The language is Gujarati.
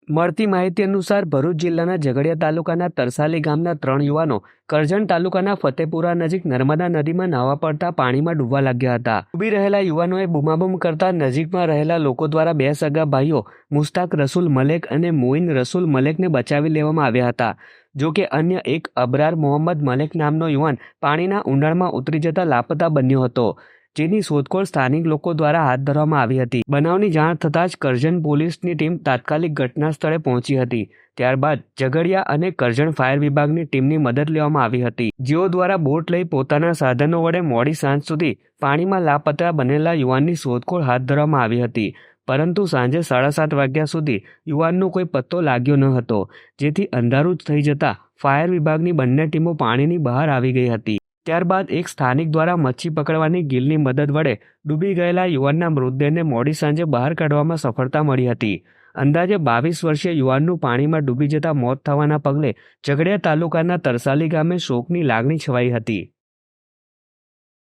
મળતી માહિતી અનુસાર ભરૂચ જિલ્લાના ઝઘડિયા તાલુકાના તરસાલી ગામના 3 યુવાનો કરજણ તાલુકાના ફતેપુરા નજીક નર્મદા નદીમાં નાહવા પડતા પાણીમાં ડૂબવા લાગ્યા હતા. ડૂબી રહેલા યુવાનોએ બૂમાબૂમ કરતા નજીકમાં રહેલા લોકો દ્વારા 2 સગા ભાઈઓ મુસ્તાક રસુલ મલેક અને મોઇન રસુલ મલેકને બચાવી લેવામાં આવ્યા હતા. જો કે અન્ય એક અબરાર મોહમ્મદ મલેક નામનો યુવાન પાણીના ઊંડાણમાં ઉતરી જતા લાપતા બન્યો હતો, જેની શોધખોળ સ્થાનિક લોકો દ્વારા હાથ ધરવામાં આવી હતી. બનાવની જાણ થતાં જ કરજણ પોલીસની ટીમ તાત્કાલિક ઘટના સ્થળે પહોંચી હતી. ત્યારબાદ ઝઘડિયા અને કરજણ ફાયર વિભાગની ટીમની મદદ લેવામાં આવી હતી, જેઓ દ્વારા બોટ લઈ પોતાના સાધનો વડે મોડી સાંજ સુધી પાણીમાં લાપતા બનેલા યુવાનની શોધખોળ હાથ ધરવામાં આવી હતી. પરંતુ સાંજે 7:30 વાગ્યા સુધી યુવાનનો કોઈ પત્તો લાગ્યો ન હતો, જેથી અંધારું થઈ જતા ફાયર વિભાગની બંને ટીમો પાણીની બહાર આવી ગઈ હતી. ત્યારબાદ એક સ્થાનિક દ્વારા મચ્છી પકડવાની ગિલની મદદ વડે ડૂબી ગયેલા યુવાનના મૃતદેહને મોડી સાંજે બહાર કાઢવામાં સફળતા મળી હતી. અંદાજે 22 વર્ષીય યુવાનનું પાણીમાં ડૂબી જતા મોત થવાના પગલે ઝઘડિયા તાલુકાના તરસાલી ગામે શોકની લાગણી છવાઈ હતી.